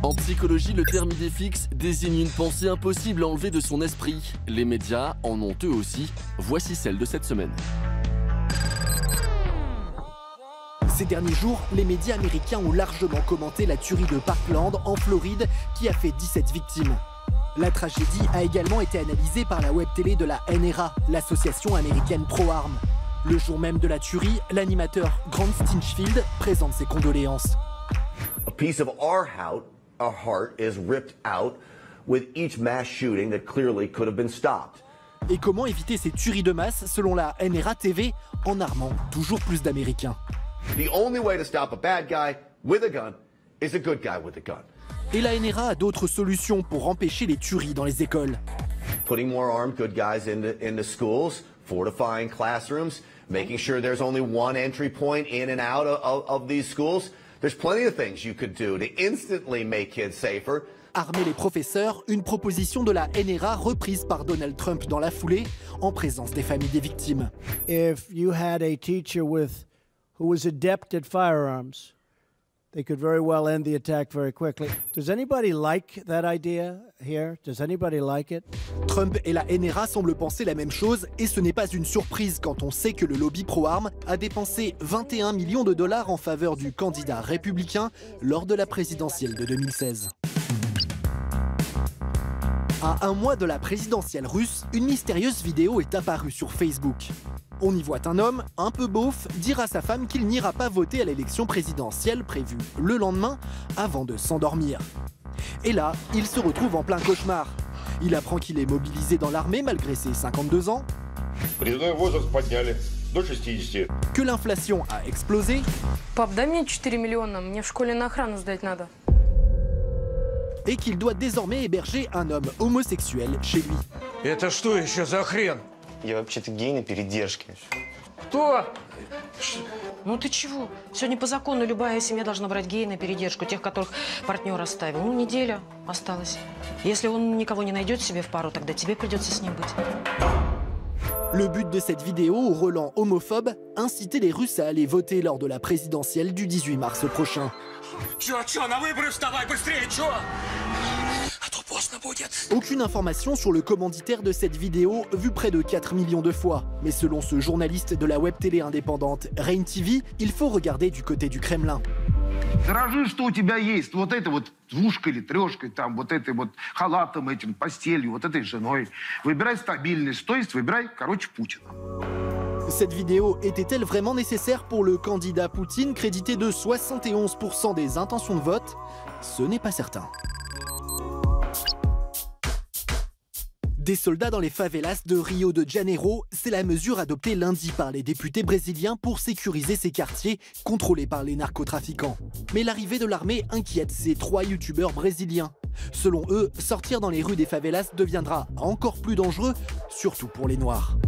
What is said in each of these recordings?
En psychologie, le terme idée fixe désigne une pensée impossible à enlever de son esprit. Les médias en ont eux aussi. Voici celle de cette semaine. Ces derniers jours, les médias américains ont largement commenté la tuerie de Parkland en Floride qui a fait 17 victimes. La tragédie a également été analysée par la web télé de la NRA, l'association américaine pro-armes. Le jour même de la tuerie, l'animateur Grant Stinchfield présente ses condoléances. A piece of our heart is ripped out with each mass shooting that clearly could have been stopped. Et comment éviter ces tueries de masse selon la NRA TV en armant toujours plus d'Américains? The only way to stop a bad guy with a gun is a good guy with a gun. Et la NRA a d'autres solutions pour empêcher les tueries dans les écoles. Putting more armed good guys into schools, fortifying classrooms, making sure there's only one entry point in and out of these schools. There's plenty of things you could do to instantly make kids safer. Armer les professeurs, une proposition de la NRA reprise par Donald Trump dans la foulée, en présence des familles des victimes. If you had a teacher who was adept at firearms, they could very well end the attack very quickly. Does anybody like that idea here? Does anybody like it? Trump et la NRA semblent penser la même chose et ce n'est pas une surprise quand on sait que le lobby pro-armes a dépensé 21 millions de dollars en faveur du candidat républicain lors de la présidentielle de 2016. À un mois de la présidentielle russe, une mystérieuse vidéo est apparue sur Facebook. On y voit un homme, un peu beauf, dire à sa femme qu'il n'ira pas voter à l'élection présidentielle prévue le lendemain avant de s'endormir. Et là, il se retrouve en plein cauchemar. Il apprend qu'il est mobilisé dans l'armée malgré ses 52 ans, que l'inflation a explosé, Пап, дай мне 4 миллиона, мне в школе на охрану сдать надо. et qu'il doit désormais héberger un homme homosexuel chez lui. Это что еще за хрен? Я вообще-то гей на передержке. Кто? Ну ты чего? Сегодня по закону любая семья должна брать гея на передержку, тех, которых партнер оставил. Ну, неделя осталась. Если он никого не найдет себе в пару, тогда тебе придется с ним быть. Le but de cette vidéo, au relent homophobe, inciter les Russes à aller voter lors de la présidentielle du 18 mars prochain. Aucune information sur le commanditaire de cette vidéo, vue près de 4 millions de fois. Mais selon ce journaliste de la web télé indépendante Rain TV, il faut regarder du côté du Kremlin. Дорожи, что у тебя есть. Вот этой вот двушкой или трешкой, там, вот этой вот халатом этим, постелью, вот этой женой. Выбирай стабильность, то есть выбирай, короче, Путина. Cette vidéo était-elle vraiment nécessaire pour le candidat Poutine, crédité de 71% des intentions de vote? Ce n'est pas certain. Des soldats dans les favelas de Rio de Janeiro, c'est la mesure adoptée lundi par les députés brésiliens pour sécuriser ces quartiers contrôlés par les narcotrafiquants. Mais l'arrivée de l'armée inquiète ces 3 youtubeurs brésiliens. Selon eux, sortir dans les rues des favelas deviendra encore plus dangereux, surtout pour les Noirs.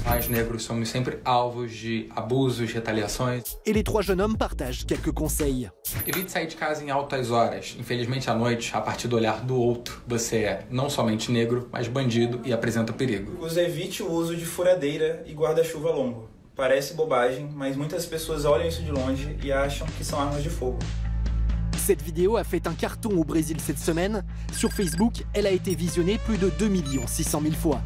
Nós negros somos sempre alvos de abusos, retaliações. Et les 3 jeunes hommes partagent quelques conseils. Evite sair de casa em altas horas. Infelizmente, à noite, a partir do olhar do outro, você é não somente negro, mas bandido e apresenta perigo. Evite o uso de furadeira e guarda-chuva longo. Parece bobagem, mas muitas pessoas olham isso de longe e acham que são armas de fogo. Cette vidéo a fait un carton au Brésil cette semaine. Sur Facebook, elle a été visionnée plus de 2 600 000 fois.